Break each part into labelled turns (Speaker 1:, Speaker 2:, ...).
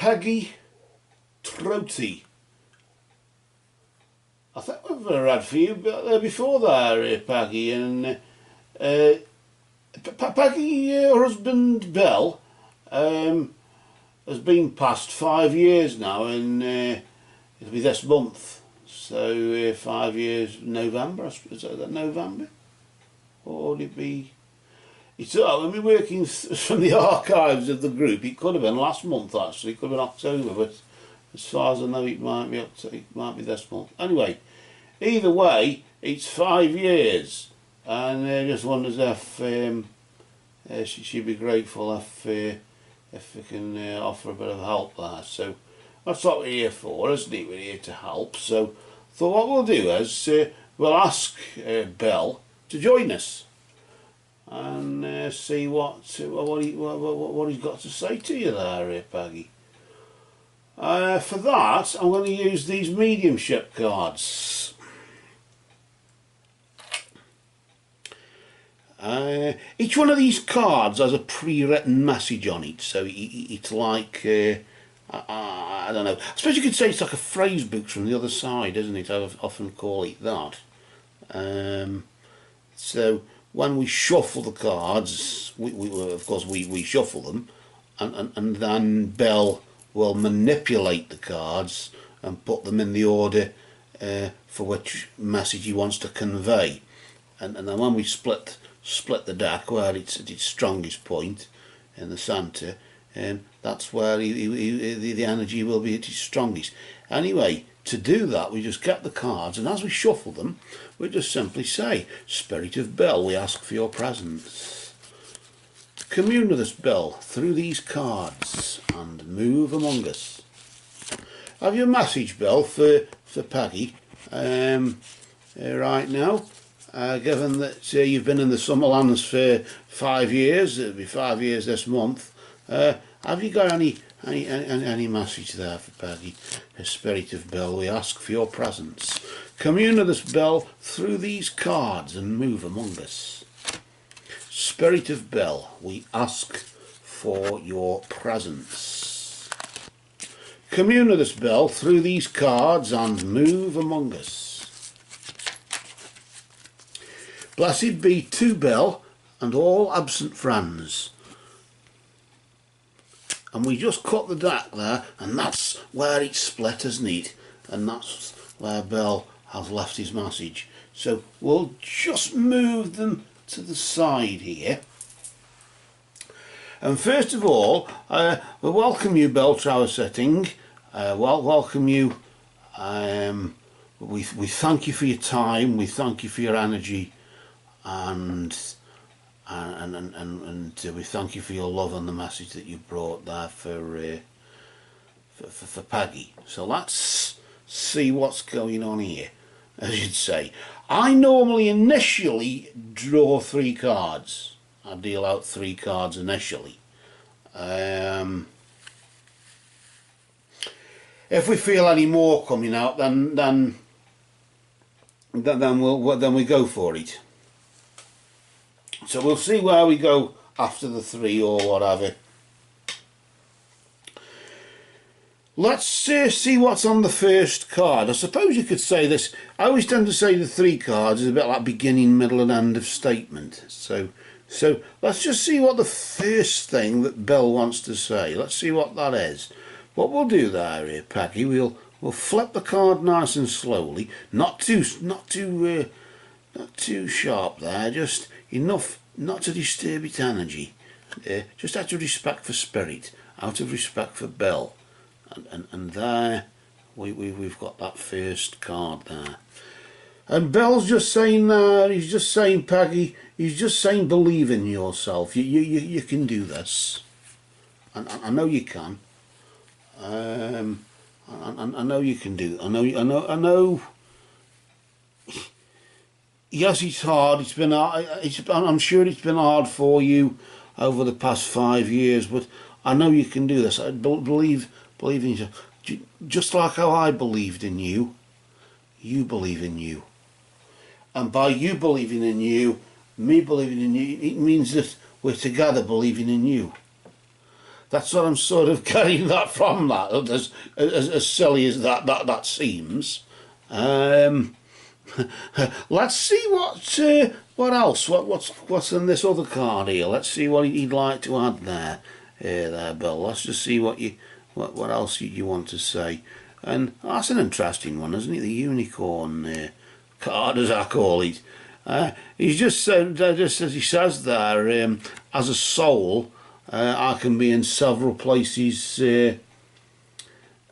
Speaker 1: Peggy Troetti. I think we've read for you before there, Peggy, and Peggy, her husband Bill, has been past 5 years now, and it'll be this month. So 5 years, November, is that November? Or would it be? It's when we're working from the archives of the group, it could have been last month actually, it could have been October, but as far as I know it might be this month. Anyway, either way, it's 5 years, and I just wonders if she'd be grateful if we can offer a bit of help there. So that's what we're here for, isn't it? We're here to help. So what we'll do is we'll ask Bill to join us and see what he's got to say to you there, Peggy. For that, I'm going to use these mediumship cards. Each one of these cards has a pre-written message on it, so it's like, I don't know, I suppose you could say it's like a phrase book from the other side, isn't it? I often call it that. So when we shuffle the cards, of course we shuffle them, and then Bill will manipulate the cards and put them in the order for which message he wants to convey. And then when we split the deck where it's at its strongest point in the centre, that's where the energy will be at its strongest. Anyway, to do that, we just get the cards, and as we shuffle them, we just simply say, Spirit of Bill, we ask for your presence. Commune with us, Bill, through these cards, and move among us. Have your message, Bill, for Peggy right now. Given that you've been in the Summerlands for 5 years, it'll be 5 years this month, have you got any message there for Peggy? Spirit of Bill, we ask for your presence. Commune with us, Bill, through these cards and move among us. Spirit of Bill, we ask for your presence. Commune with us, Bill, through these cards and move among us. Blessed be to Bill and all absent friends. And we just cut the deck there, and that's where it's split, isn't it? And that's where Bill has left his message. So we'll just move them to the side here. And first of all, we welcome you, Bill, to our sitting. Welcome you. We thank you for your time. We thank you for your energy, and we thank you for your love and the message that you brought there for Peggy. So let's see what's going on here, as you'd say. I normally initially draw 3 cards. I deal out 3 cards initially. If we feel any more coming out, then we go for it. So we'll see where we go after the 3 or whatever. Let's see what's on the first card. I suppose you could say this. I always tend to say the 3 cards is a bit like beginning, middle and end of statement. So let's just see what the first thing that Bill wants to say. Let's see what that is. What we'll do there, Peggy, we'll flip the card nice and slowly, not too sharp there, just enough not to disturb its energy, just out of respect for Spirit, out of respect for Bill, and there we've got that first card there. And Bill's just saying he's just saying, Peggy, he's just saying, believe in yourself. You can do this, and I know you can. I know you can do. I know. Yes, it's hard. It's been. I'm sure it's been hard for you over the past 5 years, but I know you can do this. I believe in yourself. Just like how I believed in you, you believe in you. And by you believing in you, me believing in you, it means that we're together believing in you. That's what I'm sort of getting that from that, as silly as that seems. Um, let's see what else. What's in this other card here? Let's see what he'd like to add there. There, Bill. Let's just see what else you want to say. And that's an interesting one, isn't it? The unicorn card, as I call it. He's just said, just as he says there, as a soul, I can be in several places.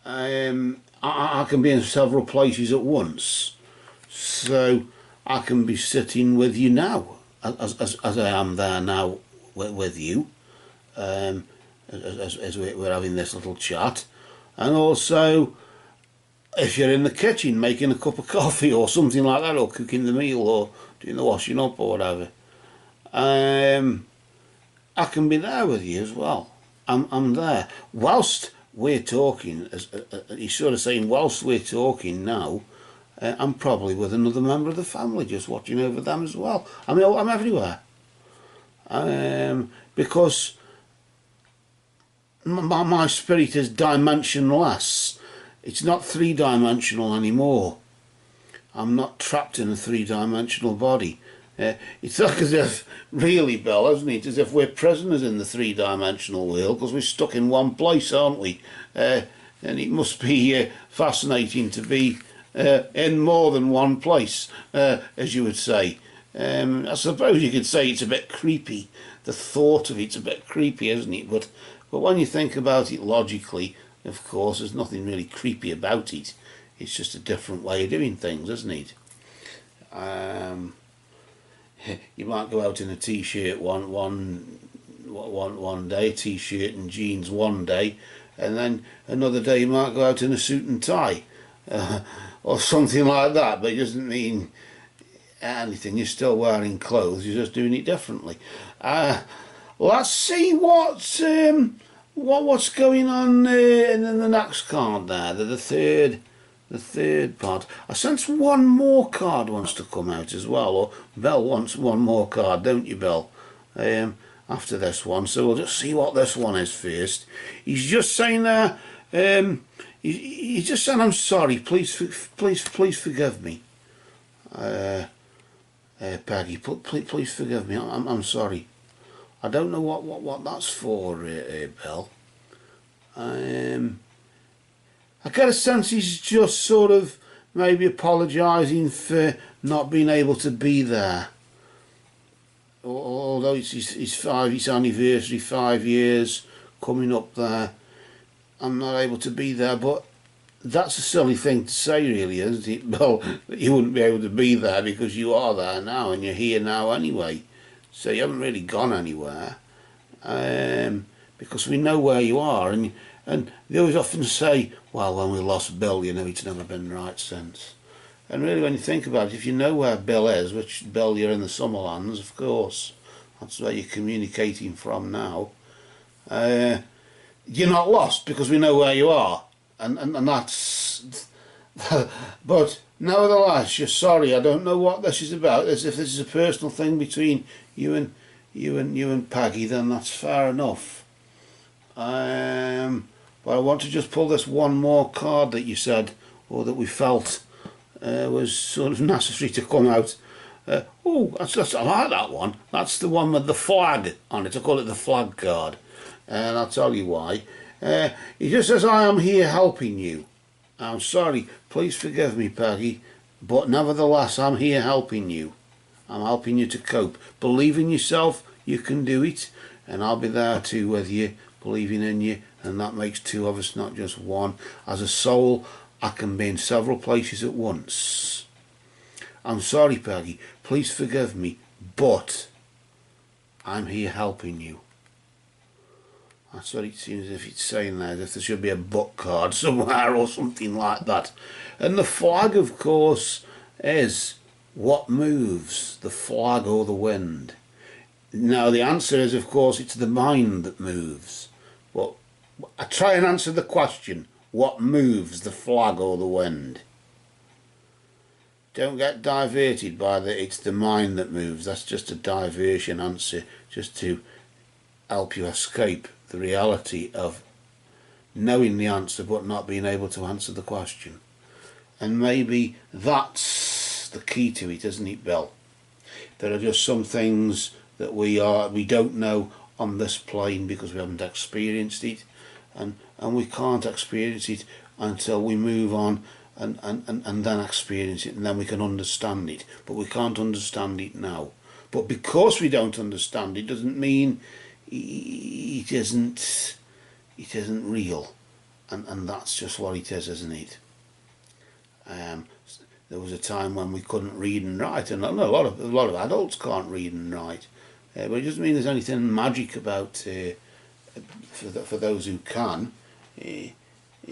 Speaker 1: I can be in several places at once. So I can be sitting with you now, as I am there now with you, as we're having this little chat, and also if you're in the kitchen making a cup of coffee or something like that, or cooking the meal or doing the washing up or whatever, I can be there with you as well. I'm there whilst we're talking. As he's sort of saying, whilst we're talking now, I'm probably with another member of the family, just watching over them as well. I mean, I'm everywhere, because my spirit is dimensionless. It's not three-dimensional anymore. I'm not trapped in a three-dimensional body. It's like as if, really, Bill, isn't it? As if we're prisoners in the three-dimensional world because we're stuck in one place, aren't we? And it must be fascinating to be in more than one place, as you would say. I suppose you could say it's a bit creepy. The thought of it's a bit creepy, isn't it? But when you think about it logically, of course, there's nothing really creepy about it. It's just a different way of doing things, isn't it? You might go out in a t-shirt one day, t-shirt and jeans one day, and then another day you might go out in a suit and tie, or something like that. But it doesn't mean anything. You're still wearing clothes. You're just doing it differently. Let's see what's going on in the next card there. The third part. I sense one more card wants to come out as well, or Bell wants one more card, don't you, Bell? After this one, so we'll just see what this one is first. He's just saying there. He's just saying, "I'm sorry. Please forgive me, Peggy. Please forgive me. I'm sorry. I don't know what that's for, Bell. I get a sense he's just sort of maybe apologising for not being able to be there. Although it's his anniversary, 5 years coming up there, I'm not able to be there. But that's a silly thing to say, really, isn't it? Well, that you wouldn't be able to be there because you are there now and you're here now anyway. So you haven't really gone anywhere, because we know where you are. And they always often say, well, when we lost Bill, you know, it's never been right since. And really, when you think about it, if you know where Bill is, which Bill, you're in the Summerlands, of course, that's where you're communicating from now, you're not lost because we know where you are. And that's... But nevertheless, you're sorry, I don't know what this is about. If this is a personal thing between you and Peggy, then that's fair enough. But I want to just pull this one more card that you said, or that we felt was sort of necessary to come out. Oh, that's I like that one. That's the one with the flag on it. I call it the flag card, and I'll tell you why. He just says, "I am here helping you. I'm sorry. Please forgive me, Peggy, but nevertheless, I'm here helping you. I'm helping you to cope. Believe in yourself. You can do it, and I'll be there too with you, believing in you." And that makes two of us, not just one. As a soul, I can be in several places at once. I'm sorry, Peggy. Please forgive me, but I'm here helping you. That's what it seems as if it's saying there, as if there should be a book card somewhere or something like that. And the flag, of course, is what moves, the flag or the wind. Now, the answer is, of course, it's the mind that moves. But I try and answer the question, what moves, the flag or the wind? Don't get diverted by it's the mind that moves. That's just a diversion answer, just to help you escape the reality of knowing the answer but not being able to answer the question. And maybe that's the key to it, isn't it, Bill? There are just some things that we don't know on this plane because we haven't experienced it, and we can't experience it until we move on and then experience it, and then we can understand it. But we can't understand it now. But because we don't understand it doesn't mean it isn't real, and that's just what it is, isn't it? There was a time when we couldn't read and write, and a lot of adults can't read and write. But it doesn't mean there's anything magic about for those who can. It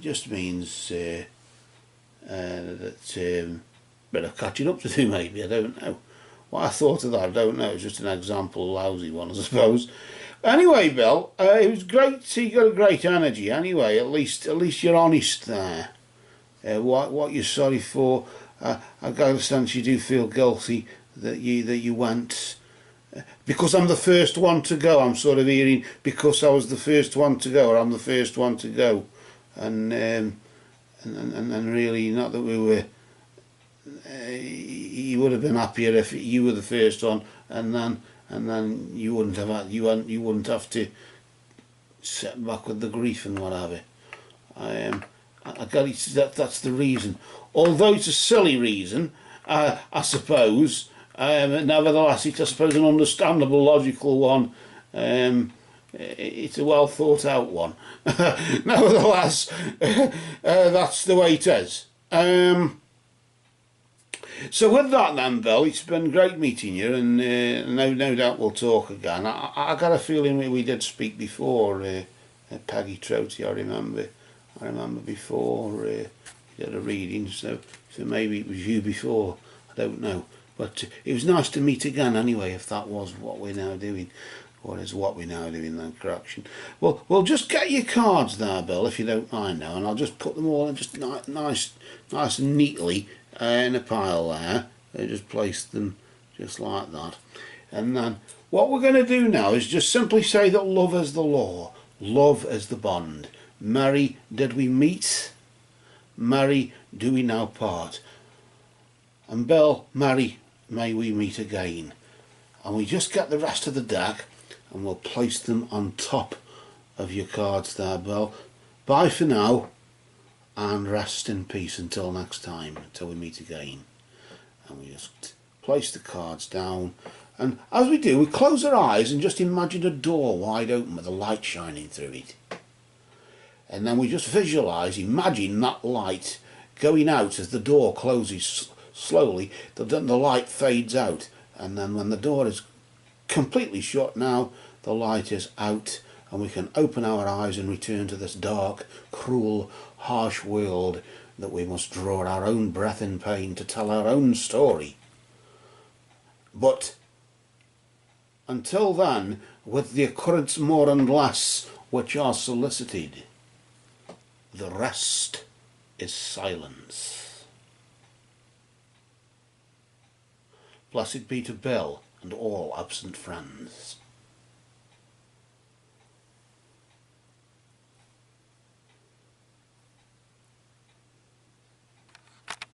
Speaker 1: just means that bit of catching up to do, maybe. I don't know. Why I thought of that, I don't know. It's just an example, a lousy one, I suppose. Anyway, Bill, it was great. You got a great energy. Anyway, at least you're honest there. What you're sorry for, I got a sense you do feel guilty that you went. Because I'm the first one to go. I'm sort of hearing because I was the first one to go, or I'm the first one to go, and really not that we were. You would have been happier if you were the first one, and then you wouldn't have to set back with the grief and what have you. I got it. That's the reason. Although it's a silly reason, I suppose. Nevertheless, it's I suppose an understandable, logical one. It's a well thought out one. Nevertheless, that's the way it is. So with that then, Bill, it's been great meeting you, and no doubt we'll talk again. I got a feeling we did speak before, Peggy Troetti, I remember before you did a reading, so maybe it was you before, I don't know. But it was nice to meet again anyway, if that was what we're now doing. Or is what we're now doing, that correction. Well, we'll just get your cards there, Bill, if you don't mind now, and I'll just put them all in just nice and neatly in a pile there. Just place them just like that. And then what we're going to do now is just simply say that love is the law, love is the bond. Merry did we meet, merry do we now part. And Bill, merry may we meet again. And we just get the rest of the deck and we'll place them on top of your cards there, Bill. Bye for now, and rest in peace until next time, until we meet again. And we just place the cards down, and as we do, we close our eyes and just imagine a door wide open with a light shining through it. And then we just visualise, imagine that light going out as the door closes slowly. The light fades out, and then when the door is completely shut now, the light is out, and we can open our eyes and return to this dark, cruel, harsh world that we must draw our own breath in pain to tell our own story. But until then, with the occurrence more and less which are solicited, the rest is silence. Blessed be to Bill and all absent friends.